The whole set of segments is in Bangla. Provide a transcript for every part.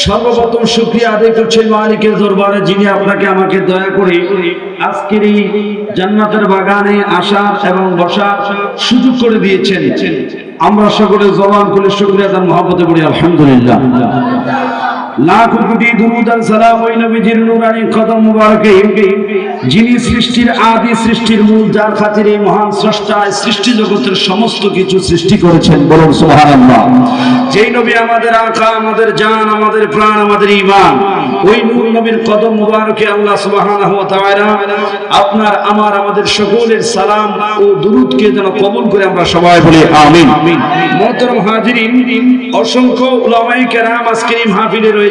সর্বপ্রথম শুকরিয়া আদায় করছি মালিকের দরবারে, যিনি আপনাকে আমাকে দয়া করে আজকের এই জান্নাতের বাগানে আসার এবং বসার সুযোগ করে দিয়েছেন। আমরা সকলে জবান খুলে শুকরিয়া তার মহব্বতে পড়ি আলহামদুলিল্লাহ। লাখ কোটি দুরূদ আর সালাম ওই নবীজির নূরানী কদম মুবারকে, যিনি সৃষ্টির আদি, সৃষ্টির মূল, যার খাতিরে মহান স্রষ্টা সৃষ্টি জগতের সমস্ত কিছু সৃষ্টি করেছেন। বলুন সুবহানাল্লাহ। যেই নবী আমাদের আকা, আমাদের জান, আমাদের প্রাণ, আমাদের ঈমান, ওই নূর নবীর কদম মুবারকে আল্লাহ সুবহানাহু ওয়া তাআলা আপনার আমার আমাদের সকলের সালাম ও দুরূদকে যেন কবুল করে আমরা সবাই বলি আমিন। মুহতারাম হাজিরিন, অসংখ্য উলামায়ে কেরাম আজকে এই মাহফিলে রয়েছেন।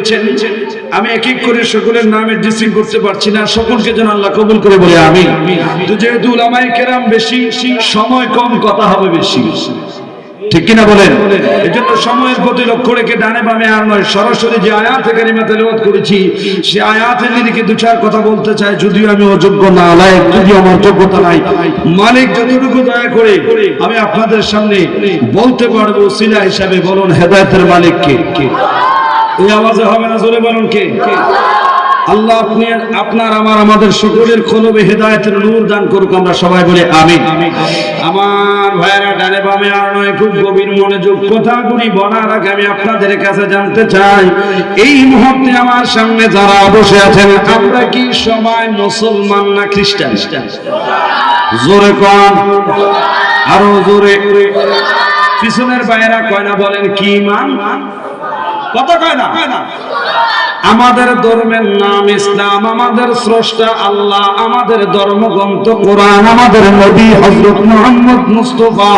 আমি এক এক করে সকলের নামে ডিসিং করতে পারছি না, সকলকে যেন আল্লাহ কবুল করে বলে আমিন। তো যেহেতু উলামায়ে কেরাম বেশি, সময় কম, কথা হবে বেশি, ঠিক কিনা বলেন? এজন্য সময়ের প্রতি লক্ষ্য রেখে ডানে বামে আর নয়, সরাসরি যে আয়াতে কারিমা তেলাওয়াত করেছি সে আয়াতের নিরিখে দু চার কথা বলতে চাই। যদিও আমি অযোগ্য না, লায়েক, যদিও আমার যোগ্যতা নাই, মালিক যতটুকু দয়া করে আমি আপনাদের সামনে বলতে পারবো ওসিলা হিসাবে। বলুন হেদায়েতের মালিক কে? এই আওয়াজে হবে না, জোরে বলুন কে? আল্লাহ আপনি আপনার আমার আমাদের সকলের কলবে হেদায়েতের নূর দান করুক, আমরা সবাই বলি আমিন। আমার ভাইরা ডানে বামে আর নয়, খুব গভীর মনোযোগ কথাগুলি বলার আগে আমি আপনাদের কাছে জানতে চাই, এই মুহূর্তে আমার সামনে যারা বসে আছেন আমরা কি সবাই মুসলমান না খ্রিস্টান? জোরে কোন, আরো জোরে। পিছনের ভাইরা কয় না, বলেন কি ইমান? কথা কয় না? আমাদের ধর্মের নাম ইসলাম, আমাদের স্রষ্টা আল্লাহ, আমাদের ধর্মগ্রন্থ কোরআন, আমাদের নবী হযরত মুহাম্মদ মুস্তাফা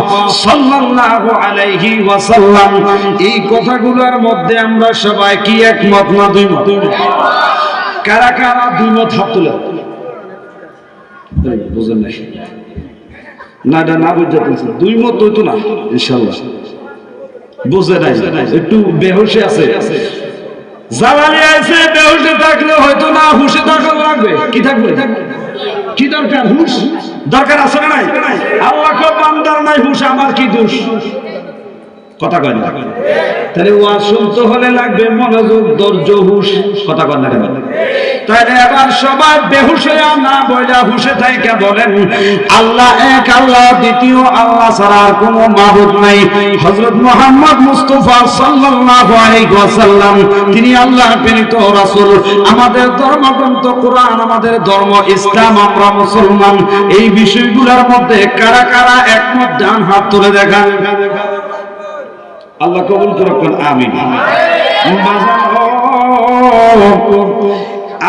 সাল্লাল্লাহু আলাইহি ওয়াসাল্লাম। এই কথাগুলোর মধ্যে আমরা সবাই কি একমত না দুই মত? কারা কারা দুই মত? হাত তুলে। বুঝেন নাই না? এটা না বুঝতে দুই মত হইতো না ইনশাআল্লাহ। বুঝে নাই, একটু বেহুশে আছে, জালালি আছে, বেহুশে থাকলে হয়তো না, হুশে থাকা লাগবে। কি থাকবে? কি দরকার? হুশ দরকার আছে না নাই? আল্লাহ কো বান্দার নাই হুশ, আমার কি দোষ? কথা কয় না? তাহলে ওয়াজ শুনতে হলে লাগবে মনোযোগ, ধৈর্য, হুশ। কথা কয় না কেন? তাহলে এবার সবাই বেহুশ হয়ে না বইলা হুশে থাইকা বলেন আল্লাহ এক, আল্লাহ দ্বিতীয়, আল্লাহ ছাড়া আর কোনো মাবুদ নাই। হযরত মুহাম্মদ মুস্তাফা সাল্লাল্লাহু আলাইহি ওয়াসাল্লাম তিনি আল্লাহর প্রেরিত রাসূল। আমাদের ধর্মগ্রন্থ কোরআন, আমাদের ধর্ম ইসলাম, আমরা মুসলমান। এই বিষয়গুলোর মধ্যে কারা কারা একমত? ডান হাত তুলে দেখান। আল্লাহ কবুল করুন, আমিন।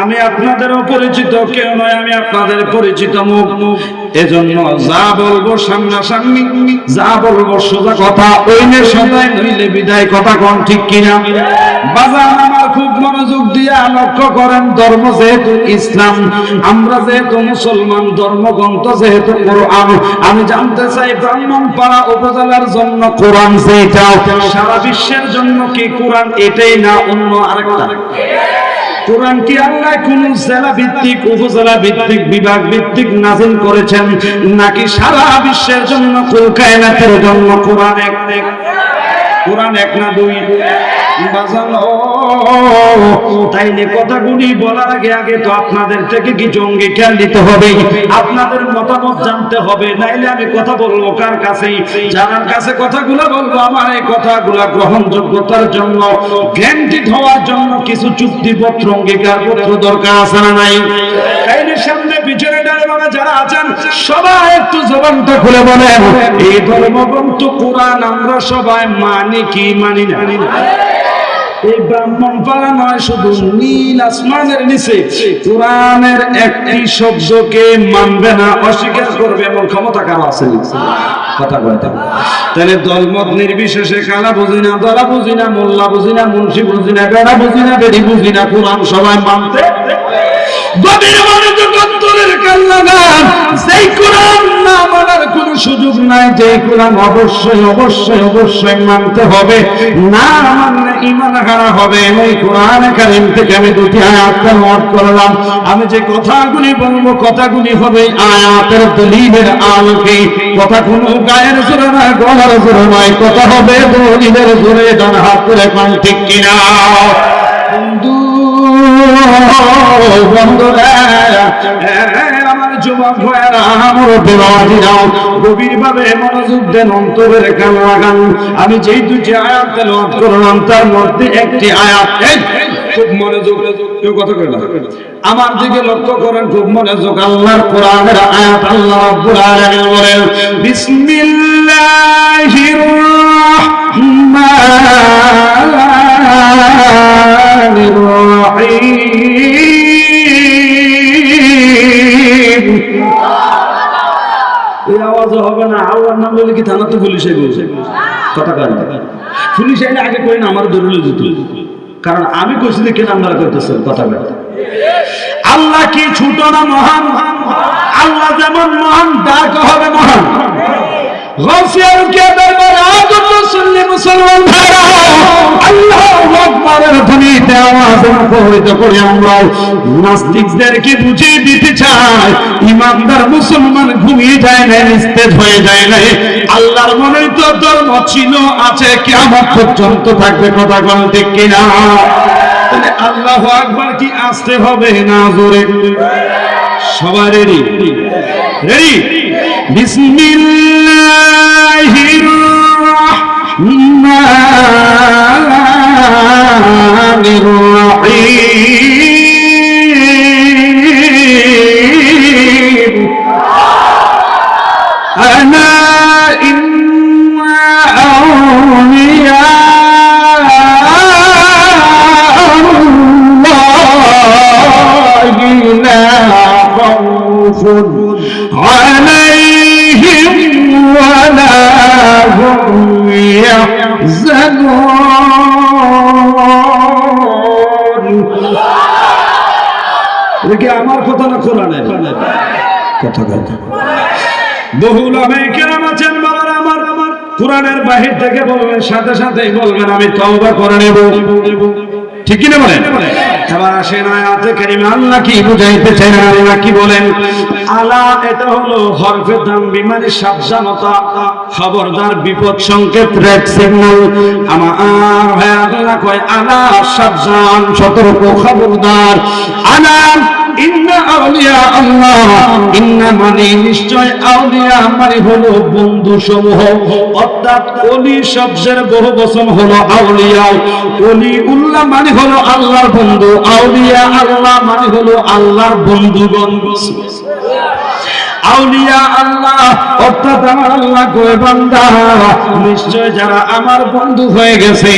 আমি আপনাদের অপরিচিত কেউ নয়, আমি আপনাদের পরিচিত মুখ। এজন্য যা বলবো সামনাসামনি, যা বলবো সোজা কথা, ওইনে সদাই নইলে বিদায়। কথা কোন ঠিক কিনা? বাজার আমার খুব মনোযোগ দিয়ে লক্ষ্য করেন, ধর্ম যেহেতু ইসলাম, আমরা যেহেতু মুসলমান, ধর্মগ্রন্থ যেহেতু কোরআন, আমি জানতে চাই ব্রাহ্মণপাড়া উপজেলার জন্য কোরআন যেটা, সারা বিশ্বের জন্য কি কোরআন এটাই না অন্য আরেকটা? কোরআন কি আল্লাহ কোন জেলা ভিত্তিক, উপজেলা ভিত্তিক, বিভাগ ভিত্তিক নাযিল করেছেন, নাকি সারা বিশ্বের জন্য, কুল কায়নাতের জন্য কোরআন এক? কোরআন এক না দুই? তাইলে কথাগুলি বলার আগে আগে তো আপনাদের থেকে কিছু অঙ্গীকার নিতে হবে, আপনাদের মতামত জানতে হবে। নাইলে আমি কথা বলবো কার কাছে? যার কাছে কথাগুলো বলবো, আমার এই কথাগুলা গ্রহণযোগ্যতার জন্য, গ্যারান্টিড হওয়ার জন্য কিছু চুক্তিপত্র, অঙ্গীকার পত্র দরকার আছে না নাই? তাইলে সামনে পিছনে ডানে বামে যারা আছেন সবাই একটু জবানটা খুলে বলেন, এই ধর্মগ্রন্থ কোরআন আমরা সবাই মানি কি মানি না? এই ব্রাহ্মণপাড়া নয়, শুধু নীল আসমানের নিচে কোরআনের একটি শব্দকে মানবে না, অস্বীকার করবে এমন ক্ষমতা কারো আছে? কথা কয় না? তাহলে দলমত নির্বিশেষে কালা বুঝি না, দলা বুঝি না, মোল্লা বুঝি না, মুন্সি বুঝি না, বেড়া বুঝি না, বেড়ি বুঝি না, কোরআন সবাই মানতে গভীর মনোযোগ অন্তরের কান লাগান। যেই কোরআন না মানার কোন সুযোগ নাই, যে কোরআন অবশ্যই অবশ্যই অবশ্যই মানতে হবে, না মানলে ঈমান হারা হবে। এই কোরআন কারীম থেকে আমি দুটি আয়াত তেলাওয়াত করলাম। আমি যে কথাগুলি বলবো কথাগুলি হবে আয়াতের দলিলের আলোকে। কথা কোনো গায়ের জোরে না, গলার জোরে নয়, কথা হবে দলিলের জোরে। ডান হাত করে কোন ঠিক কিনা? বন্ধু বন্ধুরা, আমার যুবক ভাইয়েরা, আমার বেলাজিরাও গভীর ভাবে মনোযোগ দেন, অন্তরের কান লাগান। আমি যেই দুটি আয়াত তেলাওয়াত করলাম তার মধ্যে একটি আয়াত, খুব মনোযোগ, কেউ কথা কয় না, আমার দিকে লক্ষ্য করেন, খুব মনোযোগ। আল্লাহর কোরআনের আয়াত, আল্লাহ রাব্বুল আলামিন বলেন, বিসমিল্লাহির রাহমানির রাহিম। এই আওয়াজ হবে না, আল্লাহর নাম বলে কি থানা তো পুলিশ আইবে? কথা কয় না, পুলিশ আইলে আগে কই না আমার দৌড়লে যেত, কারণ আমি কইছি যে কেন আমরা করতেছেন কথা বলে। আল্লাহ কি ছোট না মহান? আল্লাহ যেমন মহান, ডাক হবে মহান। গফির কে দরবারে আগুন মুসলিম মুসলমান ভাইরা, আল্লাহু আকবারের ধ্বনিতে আওয়াজ মুখরিত করে আমরা নাস্তিকদেরকে বুঝিয়ে দিতে চাই, ইমানদার মুসলমান ঘুমিয়ে যায় না, নিস্তেজ হয়ে যায় না। আল্লাহর মনেই তো ধর্ম ছিল, আছে, কিয়ামত পর্যন্ত থাকবে। কথা কোন ঠিক কিনা? তাহলে আল্লাহু আকবার কি আসতে হবে না জোরে? সবাই রেডি? রেডি? বিসমিল্লাহির রাহমানির রাহিম। আনা ইন্না আউলিয়া عليهم ولا هم يحزنون। দেখি আমার কথা না কোরআনের কথা? বহু উলামায়ে কেরাম আছেন বাবারা আমার, কোরআনের বাহির থেকে বলবেন, সাথে সাথেই বলবেন আমি তওবা করে নেব। ঠিক কি না বলেন? এবার আসেন আয়াতে কারিমা আল্লাহ কি বুঝাইতে চান? আল্লাহ কি বলেন? আলা, এটা হলো হরফে তানবী, মানে সাবধানতা, খবরদার, বিপদ সংকেত, রেড সিগন্যাল। আমার আল্লাহ কয় আলা, সাবধান, সতর্ক, খবরদার। আলা ইন্না আউলিয়া আল্লাহ, ইন্না মানে নিশ্চয়, আউলিয়া মানে হলো বন্ধু সমূহ, অর্থাৎ ওলি শব্দের বহু বচন হলো আউলিয়া। ওলি উল্লাহ মানে হলো আল্লাহর বন্ধু, আউলিয়া আল্লাহ মানে হলো আল্লাহর বন্ধুগণ। আউলিয়া আল্লাহ অর্থাৎ আমার আল্লাহ কয় বান্দা, নিশ্চয় যারা আমার বন্ধু হয়ে গেছে,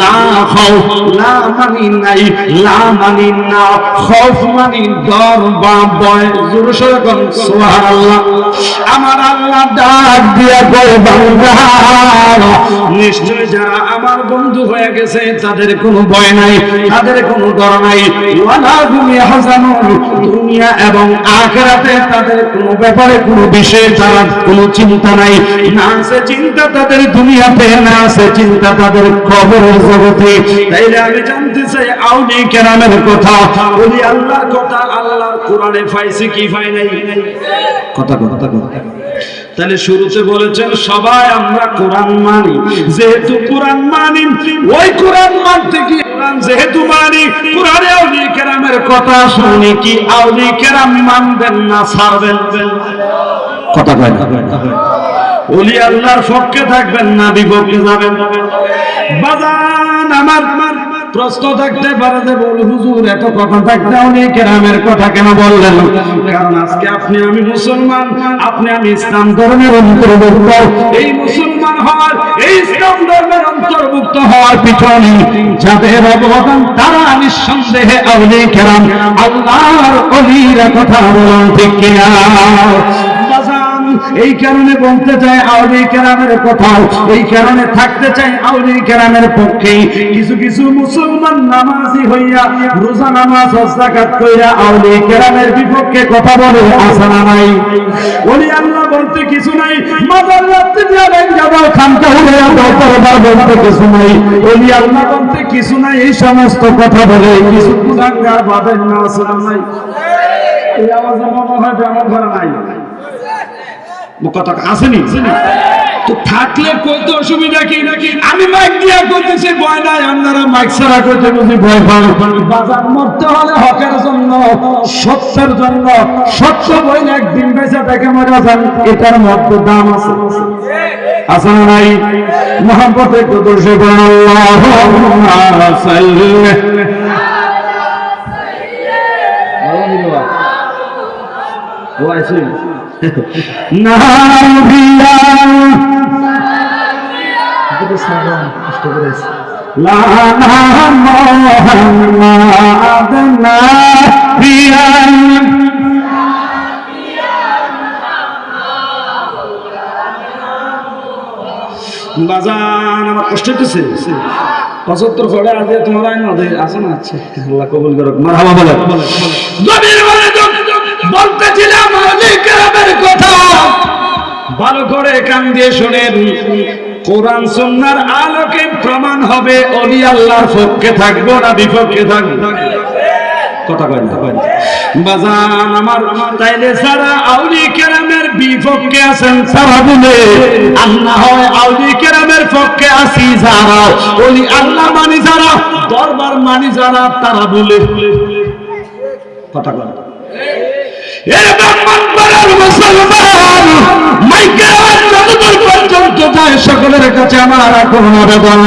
লা খাউফ, লা মানি নাই, লা মানি না, খাউফ মানি ডর বা ভয়। জোরে সরে কোন সুবহানাল্লাহ। আমার আল্লাহ ডাক দিয়া কয় বান্দা, নিশ্চয় যারা আমার বন্ধু হয়ে গেছে তাদের কোনো ভয় নাই, তাদের কোনো ডর নাই। ওয়ালা হুম ইয়াহজানুন, দুনিয়া এবং আখিরাতে তাদের কোনো ব্যাপারে কোনো বিষয়ে তারা কোনো চিন্তা নাই। না আছে চিন্তা তাদের দুনিয়াতে, না আছে চিন্তা তাদের কবরের জগতে। তাইলে আমি জানতে চাই আউলিয়া কেরামের কথা, ওলি আল্লাহর কথা আল্লাহর কোরআনে পাইছি কি পাই নাই? কথা কথা কথা। তাহলে শুরুতে বলেছেন সবাই আমরা কোরআন মানি, যেহেতু কোরআন মানি, ওই কোরআন মানতে কি কোরআন যেহেতু মানি, কোরআনে আউলিয়া কেরামের কথা শুনি, কি আউলিয়া কেরাম মানবেন না ছাড়বেন? কথা কয় না? ওলি আল্লাহর পক্ষে থাকবেন না বিপক্ষে যাবেন? বাজান আমার প্রশ্ন থাকতে পারে যে বল হুজুর এত কথা থাকতে আউলিয়া কেরামের কথা কেন বললেন? কারণ আজকে আপনি আমি মুসলমান, আপনি আমি ইসলাম ধর্মের অন্তর্ভুক্ত। এই মুসলমান হওয়ার, এই ইসলাম ধর্মের অন্তর্ভুক্ত হওয়ার পিছনে যাদের অবদান, তারা নিঃসন্দেহে আউলিয়া কেরাম, আল্লাহর ওলিরা। কথা বলুন ঠিক কিনা? এই কারণে বলতে চাই আউলিয়া কেরামের কথা, এই কারণে থাকতে চাই আউলিয়া কেরামের পক্ষে। কিছু কিছু মুসলমান নামাজি হইয়া রোজা নামাজ হজ যাকাত কইরা আউলিয়া কেরামের বিপক্ষে কথা বলে, আছে না নাই? ওলি আল্লাহ বলতে কিছু নাই, মাজার রাতে যাবেন যাবো খানকা হইয়া দরবার বলতে কিছু নাই, ওলি আল্লাহ বলতে কিছু নাই, এই সমস্ত কথা বলে কিছু কুলাঙ্গার বাঁধেন না, আছে না নাই? এই আওয়াজে মনে হয় ব্যায়াম করা নাই, কথা আসেনি তো থাকলে কইতে অসুবিধা কি? আমি মাইক দিয়া করতেছি ভয় নাই, আপনারা মাইক ছাড়া করতে বুঝি ভয় পান। বাজার মরতে হলে হকের জন্য, সত্যের জন্য, সত্য বইলে একদিন বেঁচে থেকে মজা যান, এটার মধ্যে দাম আছে, আছে না নাই? মোহাম্মতে কদর সে আল্লাহুম্মা সাল্লি বাজান আমার কষ্ট হইতেছে। 75 ফড়ে আজ তোমার আইন আছে না? আচ্ছা আল্লাহ কবুল করুক, মারহাবা বলে। বলতেছিলাম আউলিয়া কেরামের কথা ভালো করে কান দিয়ে শুনেন। কোরআন সুন্নাহর আলোকে প্রমাণ হবে ওলি আল্লাহর পক্ষে থাকবো না বিপক্ষে থাকবো, কথা কয় না বাজান আমার। তাইলে যারা আউলিয়া কেরামের বিপক্ষে আছেন তারা বলে, আর না হয় আউলিয়া কেরামের পক্ষে আছি যারা, ওলি আল্লাহ মানি যারা, দরবার মানি যারা, তারা বলে, কথা কয় না। এর ব্রাহ্মণ পাড়ার মুসলমান মাইকের আওয়াজ যতদূর পর্যন্ত যায়, সকলের কাছে আমার কোনো আবেদন,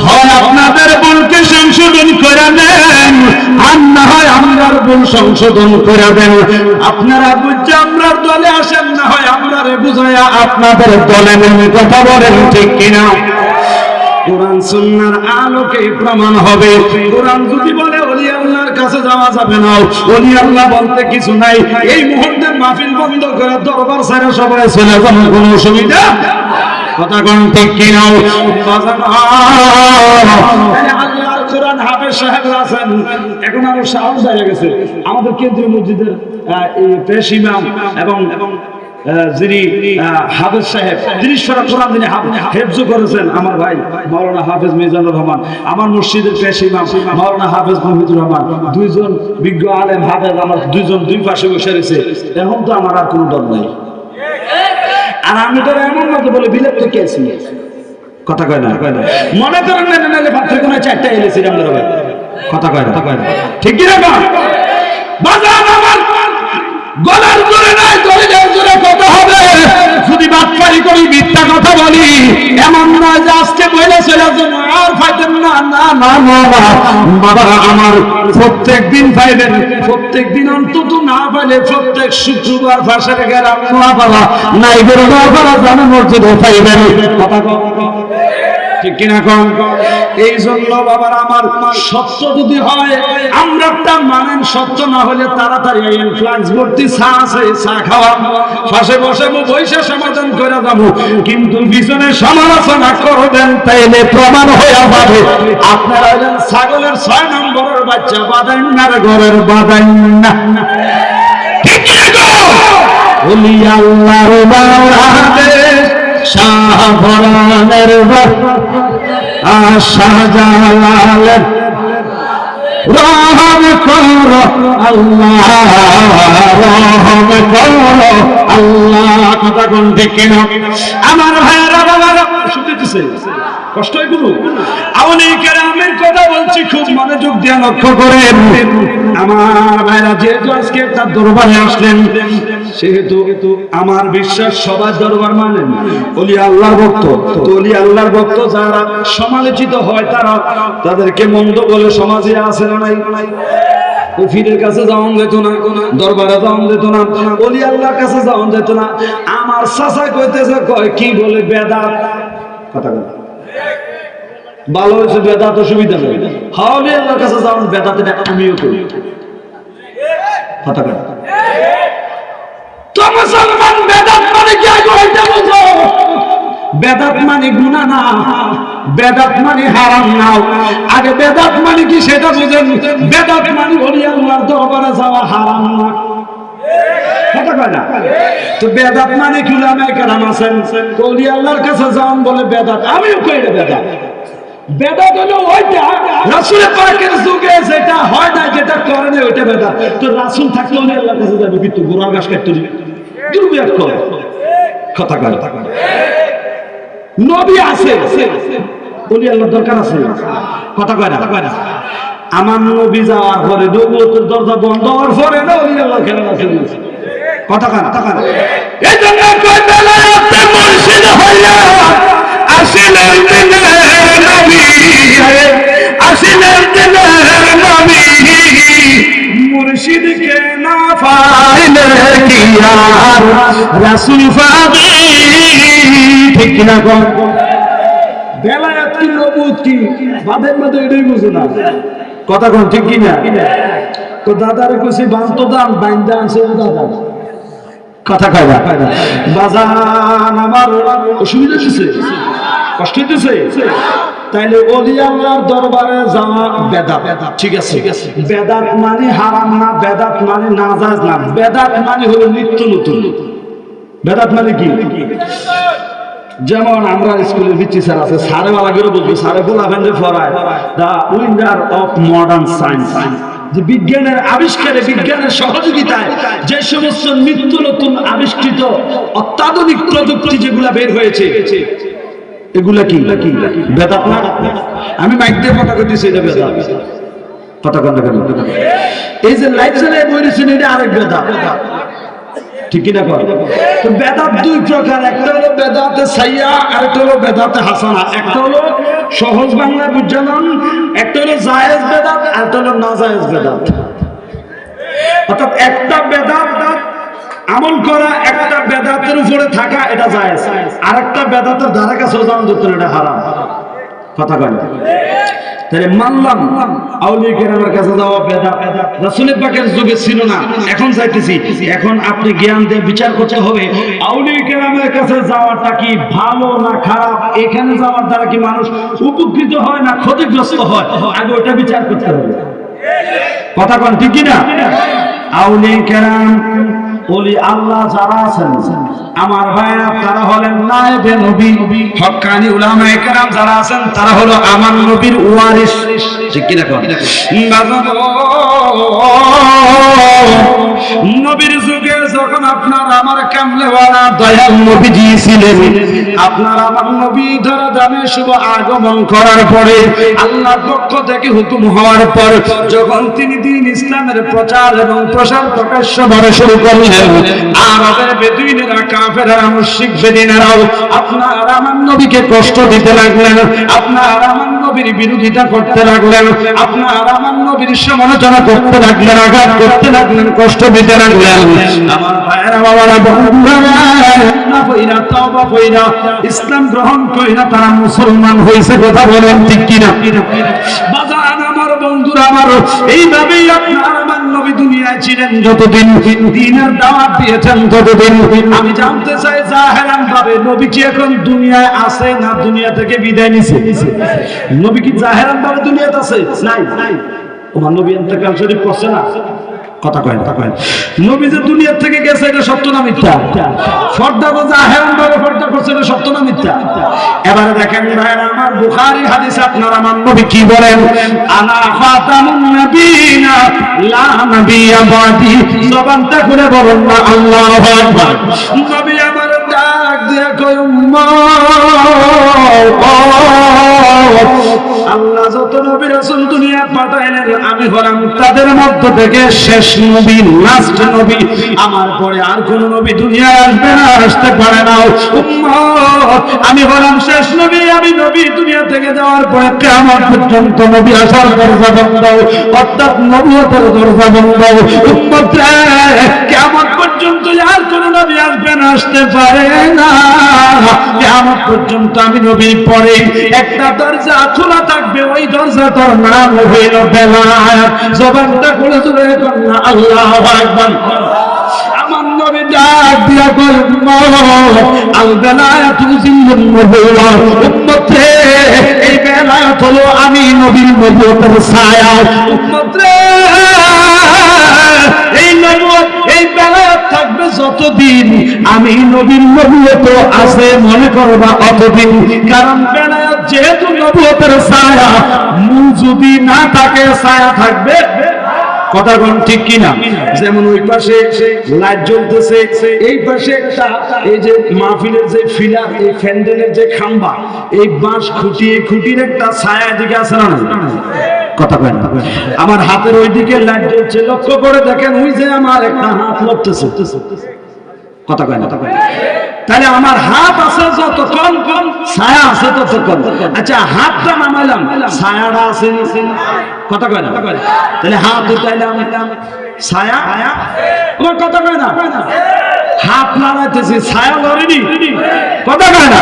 হয় আপনাদের ভুলকে সংশোধন করে দেন, আর না হয় আমরার ভুল সংশোধন করে দেন। আপনারা বুঝে আমরার দলে আসেন, না হয় আমরারে বুঝাইয়া আপনাদের দলে নেন, কথা বলেন ঠিক কিনা? কোরআন সুন্নাহর আলোকে প্রমাণ হবে। কোরআন যদি বলে ওলি আল্লাহর কাছে যাওয়া যাবে না, ওলি আল্লাহ বলতে কিছু নাই, এই মুহূর্তে মাহফিল বন্ধ করে দরবার ছেড়ে সবাই চলে যাবে, কোনো অসুবিধা, কথা কোন ঠিক কিনা? আল্লাহর কোরআন হাফেজ সাহেব আছেন, এখন আরো সাহস হয়ে গেছে। আমাদের কেন্দ্রীয় মসজিদের পেশ ইমাম এবং যিনি হাফেজ সাহেব, যিনি সারা কোরআন যিনি হেফজ করেছেন, আমার ভাই মাওলানা হাফেজ মিজানুর রহমান, আমার মসজিদের পেশ ইমাম মাওলানা হাফেজ মাহমুদুর রহমান, দুইজন বিজ্ঞ আলেম হাফেজ আমার দুইজন দুই পাশে বসে রয়েছে। এখন তো আমার আর কোনো দল নাই, আর আমি তো এমন মতো বলে বিলেত থেকে আছি, কথা কয় না মনে করেন না নালে পাত্রে কোনো চারটা এলেছি আমরা, কথা কয় না ঠিক কি না? বাজার আমার গলার জোরে নাই, দলিলের জোরে কথা হবে। যদি বাটপারি করি, মিথ্যা কথা বলি, এমন নয় যে আজকে বইলে চলে যাবেন আর পাইতেন না, না না না বাবা আমার, প্রত্যেক দিন পাইবেন, প্রত্যেক দিন অন্তত না পাইলে প্রত্যেক শুক্রবার ভাষার গেরাম না পালা নাই বেরো না পালা জানা মসজিদে পাইবেন, কথা ঠিক কিনা কম? এই জন্য বাবার আমার, সত্য যদি হয় আমরা তা মানেন, সত্য না হলে তাড়াতাড়ি ফ্লাক্স ভর্তি চা আছে, চা খাওয়া, পাশে বসে বৈশা সমাধান করে যাবো, কিন্তু পিছনে সমালোচনা করবেন, তাইলে প্রমাণ হয়ে যাবে আপনারা ছাগলের 6 নম্বরের বাচ্চা, বাদাইন না ঘরের বাদাইন না, ঠিক কিনা? ওলি আল্লাহর বাংলাদেশ শাহজালালের শাহজালালের রহম করো আল্লাহ, রহম করো আল্লাহ, কথা কোন ঠিক কিনা? আমার ভাইয়েরা বাবারা শুনতেছে, কষ্ট হয় গুরু। আউলিয়া কেরামের কথা বলছি, খুব মনোযোগ দিয়ে লক্ষ্য করেন আমার ভাইরা। যেহেতু আজকে একটা দরবারে আসলেন, সেহেতু আমার বিশ্বাস সবার দরবার মানেন ওলি আল্লাহর ভক্ত। তো ওলি আল্লাহর ভক্ত যারা সমালোচিত হয়, তাদেরকে মন্দ বলে সমাজে আছে না নাই? ফিরের কাছে যাওয়া যেত না, দরবারে যাওয়া যেত না, ওলি আল্লাহর কাছে যাওয়া যেত না। আমার চাচা কইতেছে, কয় কি বলে বেদাত, কথা বলে ভালো হয়েছে, বেদাত অসুবিধা নেই, হাওলি আল্লাহর কাছে যাওয়া বেদাত, এটা আমিও করি, কথা বলে। তো মুসলমান বেদাত মানে কি আগে ওইটা বুঝো। বেদাত মানে গুনাহ না, বেদাত মানে হারাম না। আগে বেদাত মানে কি সেটা বুঝেন। বেদাত মানে ওলি আল্লাহর দরবারে যাওয়া হারাম না, কথা কয় না। তো বেদাত মানে কি? উলামায়ে কেরাম আছেন ওলি আল্লাহর কাছে যান বলে বেদাত। আমিও কই এটা বেদাত। বেদাত হলো ওইটা রাসূল পাকের যুগে যেটা হয় না, যেটা করে না, ওইটা বেদাত। তো রাসূল থাকলে ওলি আল্লাহর কাছে যাবে কিন্তু গোড়া গাছ কাটতে দিবে, দুর্বিয়াত করে, কথা কয়। নবী আছে, ওলি আল্লাহর দরকার আছে, কথা কয় না। আমার নবী যাওয়ার পরে নবুয়তের দরজা বন্ধ হওয়ার পরে না ওলি আল্লাহ খেলা আছে, কথা কয় না। এই জন্য কয় বেলায়েতে মুর্শিদ হইয়া আসিলেন দিনের নবী, আসিলেন দিনের নবী, মুর্শিদকে না পাইলে কি আর রাসূল পাবে, ঠিক কিনা কও। বেলায়েত কি নবুয়ত কি বাদের মধ্যে এটাই বুঝো না, কথা কোন ঠিক কিনা। তো দাদারে কইছি বান্ত দান বাইন্দা আছে দাদা, কথা কয় না। বাজান আমার অসুবিধা হচ্ছে, কষ্ট হইতেছে, তাইলে ওলি আল্লাহর দরবারে যাওয়া বেদাত, ঠিক আছে। বেদাত মানে হারাম না, বেদাত মানে নাজায়েজ না, বেদাত মানে হলো নিত্য নতুন। বেদাত মানে কি? যেমন আমরা স্কুলের ভিত্তি স্যার আছে, সারে বালা করে বলবো, সারে বলাবেন যে ফরায় দা উইন্ডার অফ মডার্ন সায়েন্স, যে বিজ্ঞানের আবিষ্কারে, বিজ্ঞানের সহযোগিতায় যে সমস্ত নিত্য নতুন আবিষ্কৃত অত্যাধুনিক প্রযুক্তি যেগুলা বের হয়েছে, এগুলা কি বেদাত না? আমি মাইক দিয়ে কথা কইতেছি, এটা বেদাত, কথা কন না কেন? এই যে লাইট জ্বালিয়ে বইরেছেন, এটা আরেক বেদাত, ঠিক কিনা কর। তো বেদাত দুই প্রকার, একটা হলো বেদাতে সাইয়া, আরেকটা হলো বেদাতে হাসানা। একটা হলো সহজ বাংলা বুঝালাম, একটা হলো জায়েজ বেদাত, আরেকটা হলো নাজায়েজ বেদাত। অর্থাৎ একটা বেদাত আমল করা, একটা বেদাতের উপরে থাকা, এটা জায়েজ। আরেকটা বেদাতের ধারে কাছে যাওয়া যেত না, এটা হারাম, কথা কয় না। তাহলে মানলাম আউলিয়া কেরামের কাছে যাওয়া বেদাত, রাসূল পাকের যুগে ছিল না, এখন যাইতেছি। এখন আপনি জ্ঞান দিয়ে বিচার করতে হবে আউলিয়া কেরামের কাছে যাওয়াটা কি ভালো না খারাপ, এখানে যাওয়ার দ্বারা কি মানুষ উপকৃত হয় না ক্ষতিগ্রস্ত হয়, আগে ওটা বিচার করতে হবে, কথা কন ঠিক কিনা। আউলিয়া কেরাম ওলি আল্লাহ যারা আছেন আমার ভাইরা, তারা হলেন নায়েবে নবী, হক্কানি উলামায়ে কেরাম যারা আছেন তারা হলো আমার নবীর ওয়ারিস, ঠিক কি না? নবীর যুগে যখন আপনার আমার কামলেওয়ালা দয়াল নবীজি ছিলেন, আপনার আমার নবী ধরা দামে শুভ আগমন করার পরে, আল্লাহর পক্ষ থেকে হুকুম হওয়ার পর যখন তিনি দ্বীন ইসলামের প্রচার এবং প্রসার প্রকাশ্যভাবে শুরু করলেন, আরবের বেদুইনেরা, কাফেররা, মুশরিক বেদিনেরাও আপনার আমার নবীকে কষ্ট দিতে লাগলেন, আপনার আমার নবীর বিরোধিতা করতে লাগলেন, আপনার আমার নবীর সমালোচনা করতে লাগলেন, আঘাত করতে লাগলেন, কষ্ট দিতে লাগলেন। আমার ভাইয়েরা, বাবারা, বন্ধুরা, তওবা কইরা ইসলাম গ্রহণ কইরা তারা মুসলমান হইছে, কথা বলেন ঠিক কিনা? বাজান আমার বন্ধুরা, আমার এইভাবেই আপনার আমার নবী দুনিয়ায় ছিলেন যতদিন, দ্বীনের দাওয়াত দিয়েছেন ততদিন। আমি জানতে চাই জাহেরান ভাবে নবী কি এখন দুনিয়ায় আছে না দুনিয়া থেকে বিদায় নিছে? নবী কি জাহেরান ভাবে দুনিয়াতে আছে? নাই। ওমা নবী ইন্তেকাল শরীফ করছে না, কথা কয় না। নবী যে দুনিয়া থেকে গেছে এটা সত্য না মিথ্যা? পর্দা তো জাহেরান ভাবে পর্দা করছে, এটা সত্য না মিথ্যা? এবারে দেখেন ভাইরা আমার, বুখারী হাদিস আপনার আমার নবী কি বলেন? আনা ফাতামুন নবিয়িনা লা নবিয়্যা বাদি। জবানটা খুলে বলুন না আল্লাহু আকবার। নবী আমার ডাক দিয়া কয় উম্মত, আল্লাহ যত নবী রাসূল দুনিয়া পাঠাইলেন আমি হলাম তাদের মধ্য থেকে শেষ নবী, লাস্ট নবী। আমার পরে আর কোন নবী দুনিয়ায় আসবে না, আসতে পারে না। উম্মত, আমি হলাম শেষ নবী। আমি নবী দুনিয়া থেকে যাওয়ার পরে কিয়ামত পর্যন্ত নবী আসার দরজা বন্ধ, অর্থাৎ নবুয়তের দরজা বন্ধ। উম্মত রে, কিয়ামত পর্যন্ত আর কোন নবী আসবে না, আসতে পারে না। কিয়ামত পর্যন্ত আমি নবীর পরে একটা দরজা খোলা থাকবে, ওই দরজাটার নাম হইল বেলায়েত। জবানটা খুলে তুলে কন্যা আল্লাহু আকবার। আমার নবী ডাক দিয়া কয় আল বেলায়াতু জিল্লুন নবুওয়া, উম্মত রে এই বেলায়াত হলো আমি নবীর নবুয়তের ছায়া। উম্মত রে এই নবুয়ত এই বেলায়াত থাকবে যতদিন আমি নবীর নবুয়ত আছে মনে করবা অতদিন। কারণ বেলায়াত যেহেতু নবুয়তের ছায়া, মূল যদি না থাকে ছায়া থাকবে। কথা কোন ঠিক কিনা? যেমন ওই পাশে লাইট জ্বলতেছে, এই পাশে একটা এই যে মাহফিলের যে ফিলার, এই ফ্যান্ডেলের যে খাম্বা, এই বাঁশ খুঁটির একটা ছায়া দিকে আছে না? কথা কয় না? আমার হাতের ওইদিকে লাইট জ্বলছে, লক্ষ্য করে দেখেন ওই যে আমার একটা হাত লড়তেছে। কথা কয় না? তাহলে আমার হাত আছে যতক্ষণ, ছায়া আছে ততক্ষণ। আচ্ছা হাতটা নামাইলাম, ছায়াটা আছে। কথা কয় না? তাহলে হাত উঠাইলাম, ছায়া। আমার কথা কয় না? হাত নাড়াইতেছি, ছায়া লড়েনি। কথা কয় না?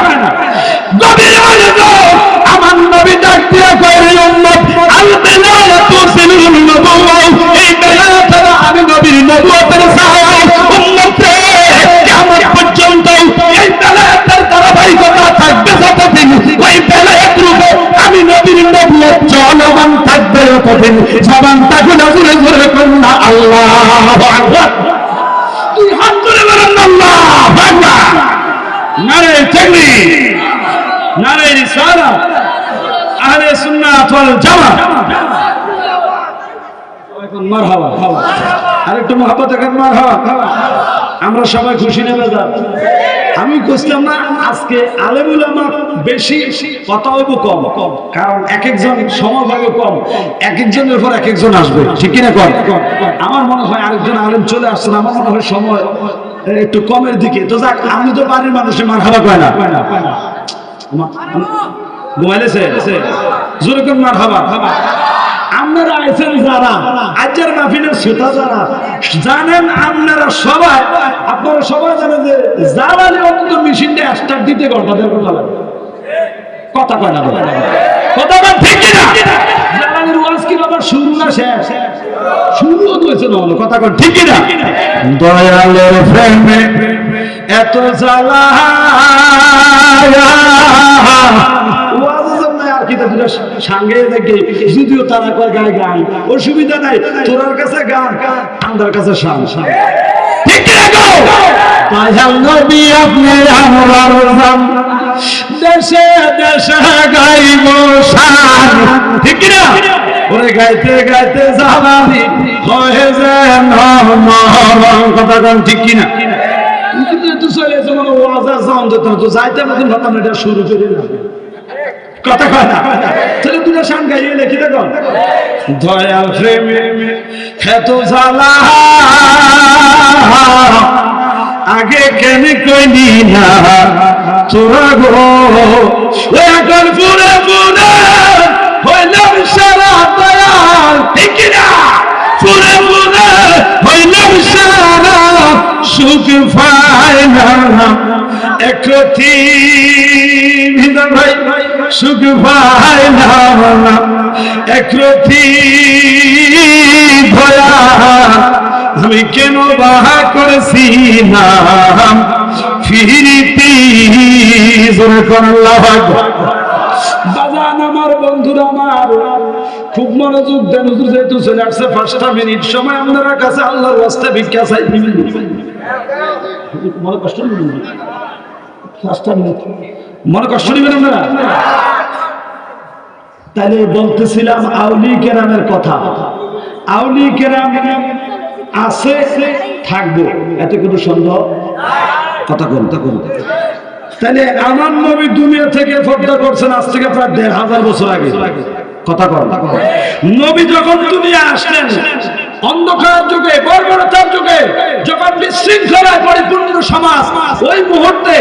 আমার নবী ডাক দিয়া কয় রে উম্মত, আল বেলায়াতু জিল্লুন নবুওয়া, এই বেলায়াত হলো আমি নবীর নবুয়তের ছায়া। উম্মত রে কিয়ামত পর্যন্ত এই বেলায়াতের ধারাবাহিকতা থাকবে যতদিন, ওই বেলায়াতের উপর আমি নবীর নবুয়ত চলমান থাকবে ততদিন। জবান থাকুন জোরে জোরে কন্যা আল্লাহু আকবার। তুই হাত তুলে বলেন আল্লাহু আকবার। নারে তাকবীর, নারে রিসালাত, আহলে সুন্নাত ওয়াল জামাত। মারহাবা। আরেকটু মহব্বত করেন মারহাবা। আমরা সবাই খুশি না বেজার? আমি বুঝলাম না আজকে আলেম উলামা বেশি, কথা হইব কম, কারণ এক একজন সময় পাবে কম, এক একজনের পর এক একজন আসবে, ঠিক কিনা? কম। আমার মনে হয় আরেকজন আলেম চলে আসছেন, আমার মনে হয় সময় একটু কমের দিকে। তো যাক, আমি তো বাড়ির মানুষে মারহাবা কয় না। ঘুমাইলেছে জোরে কোন মারহাবা। আপনারা আইছেন যারা আজকের মাহফিলের শ্রোতা যারা জানেন, আপনারা সবাই জানেন যে জ্বালানি অন্তত মেশিনটা স্টার্ট দিতে ঘন্টা দেড় ঘন্টা লাগে। কথা কয় না? কথা কয় ঠিক কিনা? জ্বালানির ওয়াজ কি বাবা শুরু না শেষ? শুরু হয়েছে না? কথা কয় ঠিক কিনা? দয়ালের প্রেমে এত জ্বালা, যদিও তারা কয় গায়ে গান, অসুবিধা নাই। তোরার কাছে গান, আমাদের কাছে শান। দেশে দেশে গাইব শান, ঠিক না? ওরে গাইতে গাইতে জ্বালানি হয়ে যায়। কথা কন ঠিক কিনা? চলে যেমন ওয়াজ তো যাইতে পারতেন, ভাবতাম এটা শুরু করে না। কথা কয় না? তাহলে দুটো শান গাইয়ে লেখি দেখো, দয়াল প্রেমে এত জ্বালা আগে কেন কইনি না তোরা গো, এখন পুরে পুরে হইলাম সারা দয়াল, ঠিক না? পুরে পুরে হইলাম সারা সুখ পাইলাম একটি ভাই, সুখ পাইলাম একটি ভয়া, আমি কেন বাহা করেছি নাম ফিরিতি জোরে করল্লাহ। বাজান আমার বন্ধুরা, আমার খুব মনোযোগ দেন। হুজুর যেহেতু চলে আসছে 5টা মিনিট সময়, আপনারা কাছে আল্লাহর ওয়াস্তে ভিক্ষা চাই। মনে কষ্ট নেবেন? 5টা মিনিট মনে কষ্ট নেবেন আপনারা? তাহলে বলতেছিলাম আউলি কেরামের কথা। আউলি কেরাম আছে, থাকবো, এতে কোনো সন্দেহ। কথা করুন। তাহলে আমার নবী দুনিয়া থেকে পর্দা করছেন আজ থেকে প্রায় 1500 বছর আগে। কথা কর। নবী যখন দুনিয়া আসলেন অন্ধকার যুগে, বর্বরতার যুগে, যখন বিশৃঙ্খলায় পরিপূর্ণ সমাজ, ওই মুহূর্তে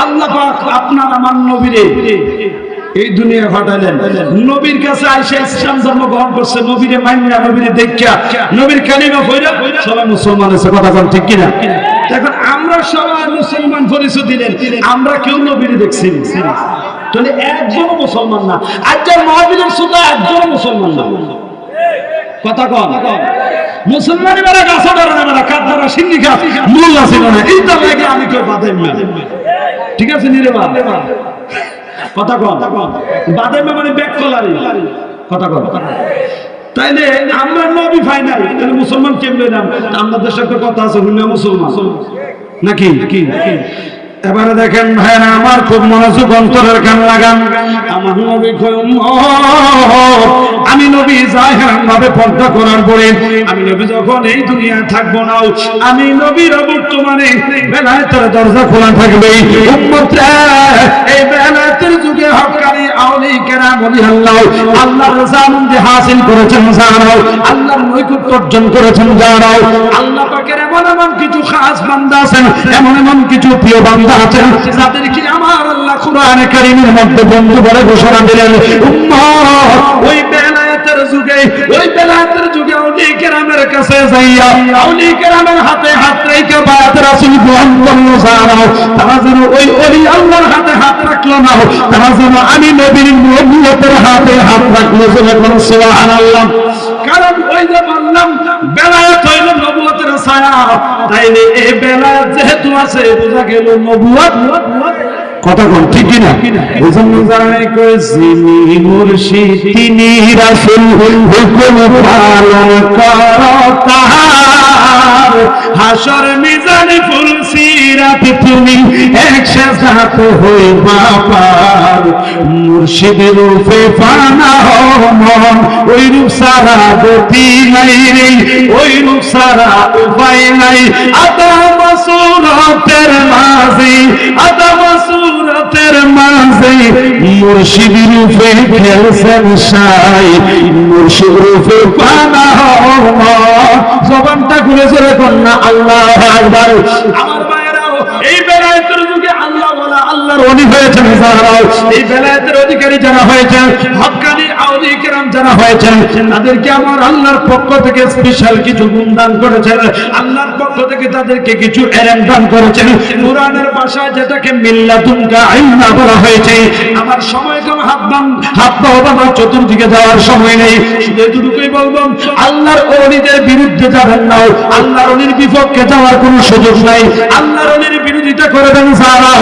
আল্লাহ পাক আপনার আমার নবীরে এই দুনিয়া ঘটালেন। নবীর কাছে আইসা ইসলাম ধর্ম গ্রহণ করছে, নবীরে মাইনা, নবীরে দেখা, নবীর কালিমা পড়া সবাই মুসলমান হয়েছে। কথা বল ঠিক কিনা? এখন আমরা সবাই মুসলমান পরিচয় দিলেন, আমরা কেউ নবীরে দেখছি তাহলে একজন মুসলমান না। আজকের মাহফিলের শ্রোতা একজন মুসলমান না। কথা কন মুসলমানি মেরা গাছ ধরে না মেরা কাঠ ধরা সিন্নি গাছ মূল আছে না এইটা লাগে আমি কেউ বাদাম না ঠিক আছে নিরে বা কথা কন বাদাম মানে ব্যাক কলারি কথা কন তাইলে আমরা নবী ফাইনাল তাহলে মুসলমান কেমনে নাম আমাদের দেশে একটা কথা আছে হুন্না মুসলমান নাকি কি এবারে দেখেন ভাইরা আমার খুব মনোযোগ অন্তরের কান লাগান আমার নবী কয় আমি নবী জাহিরান ভাবে পর্দা করার পরে আমি নবী যখন এই দুনিয়ায় থাকবো না আমি নবীর বর্তমানে বেলায়েতের দরজা খোলা থাকবে উম্মতরা এই বেলায়েতের যুগে হক্কানি আউলিয়া কেরাম ওলি আল্লাহ আল্লাহর জানতে হাসিল করেছেন যারাও আল্লাহর নৈকট্য অর্জন করেছেন যারাও আল্লাহ পাকের এমন কিছু খাস বান্দা আছেন এমন কিছু প্রিয় বান্দা আছেন যাদেরকে আমার আল্লাহ কোরআনে কারীমের মধ্যে বন্ধু বলে ঘোষণা দিলেন উম্মত ওই বেলায়েতের যুগে আউলিয়া কেরামের কাছে যাইয়া আউলিয়া কেরামের হাতে হাত রেখে বায়াত রাসূল গ্রহণ করলো যারাও তারা যেন ওই ওলি আল্লাহর হাতে হাত রাখলো না তারা যেন আমি নবীর নবুয়তের হাতে হাত রাখলো সুবহানাল্লাহ কারণ ওই যে বললাম বেলায়েত হইল নবুয়তের ছায়া তাইলে এই বেলায়েত যেহেতু আছে বোঝা গেল নবুয়ত কথা কোন ঠিক কি না এজন্য জানাই কই যিনি মুর্শিদ তিনি রাসূল হুকুম পালন করতা হাসর মিজানে ফুল সিরাত তুমি একসাথে হইবা পার মুর্শিদ রূপে ফানা মন ওই রূপ সারা গতি নাই রে ওই রূপ সারা উপায় নাই আদম সুরতের মাঝে মুর্শিদ রূপে খেলছেন সাই মুর্শিদ রূপে পানা জবানটা খুলে চলে কন্যা আল্লাহু আকবার আমার ভাইরাও এই বেলায়েতের যুগে আল্লাহ ওয়ালা আল্লাহর ওলি হয়েছেন যারা এই বেলায়েতের অধিকারী যারা হয়েছেন হক্কানি আউলিয়া কেরাম যারা হয়েছেন তাদেরকে আমার আল্লাহর পক্ষ থেকে স্পেশাল কিছু গুণ দান করেছেন আল্লাহর পক্ষ থেকে তাদেরকে কিছু এলেম দান করেছেন কোরআনের ভাষায় যেটাকে মিল্লাতুনকা ইলমা বলা হয়েছে আমার সময় কম হাত বাবা চতুর্দিকে যাওয়ার সময় নেই শুধু এতটুকুই বলবো আল্লাহর ওলিদের বিরুদ্ধে যাবেন না আল্লাহর ওলির বিপক্ষে যাওয়ার কোনো সুযোগ নাই আল্লাহর ওলির বিরোধিতা করবেন যারা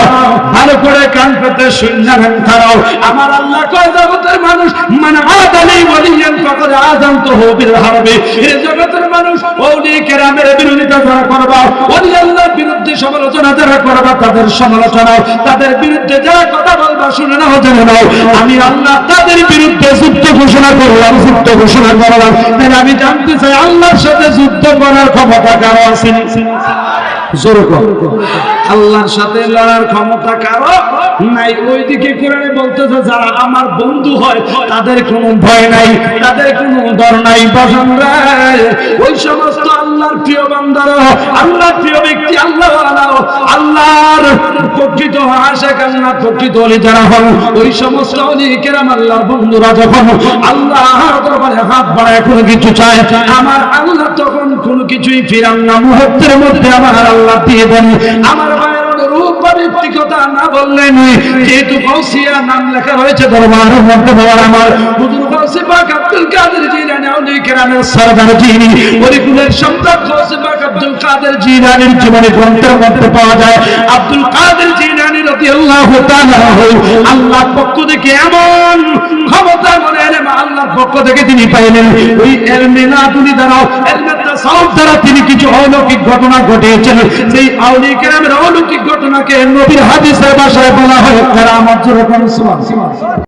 ভালো করে কান পেতে শুনবেন তারাও আমার আল্লাহ কয় জগতের মানুষ মানে আদালি ওলিয়ান ফাকাদ আযানতুহু বিল হারবি এই জগতের মানুষ ওলি কেরামের বিরোধিতা যারা করবা ওলি আল্লাহর বিরুদ্ধে সমালোচনা যারা করবা তাদের সমালোচনা তাদের বিরুদ্ধে যারা কথা বলবা শুনে নাও জেনে নাও আমি আল্লাহ তাদের বিরুদ্ধে যুদ্ধ ঘোষণা করলাম তাই আমি জানতে চাই আল্লাহর সাথে যুদ্ধ করার ক্ষমতা কারো আছে আল্লাহর সাথে লড়ার ক্ষমতা কারো নাই ওইদিকে কোরআনে বলতেছে যারা আমার বন্ধু হয় তাদের কোনো ভয় নাই তাদের কোনো ডর নাই বসন্দা ওই সমস্ত আল্লাহর প্রিয় বান্দারা আল্লাহর প্রিয় ব্যক্তি আল্লাহর প্রকৃত আশিক আল্লাহর প্রকৃত ওলি যারা হন ওই সমস্ত ওলি কেরাম আল্লাহর বন্ধুরা যখন আল্লাহর দরবারে হাত বাড়ায় কোনো কিছু চায় আমার আল্লাহ তখন কোনো কিছুই ফিরান না মুহূর্তের মধ্যে আমার আল্লাহ দিয়ে দেন আমার রূপ পবিত্রিকতা না বললেন যেহেতু গৌসিয়া নাম লেখা রয়েছে দরবারের মধ্যে বাবার আমার হুজুর গৌসে পাক আব্দুল কাদের জিলানী আউলিয়া কেরামের সরদার যিনি ওলিকুলের সম্রাট গৌসে পাক আব্দুল কাদের জিলানীর জীবনী গ্রন্থের মধ্যে পাওয়া যায় আব্দুল কাদের জিলানী রাদিয়াল্লাহু তাআলা আল্লাহর পক্ষ থেকে এমন ক্ষমতা মনে আল্লাহর পক্ষ থেকে তিনি পাইলেন ওই ইলমে লাদুনি দ্বারা ইলমে তাসাউফ দ্বারা তিনি কিছু অলৌকিক ঘটনা ঘটিয়েছেন সেই আউলিয়া কেরামের অলৌকিক ঘটনাকে নবীর হাদিসের ভাষায় বলা হয় কেরামত।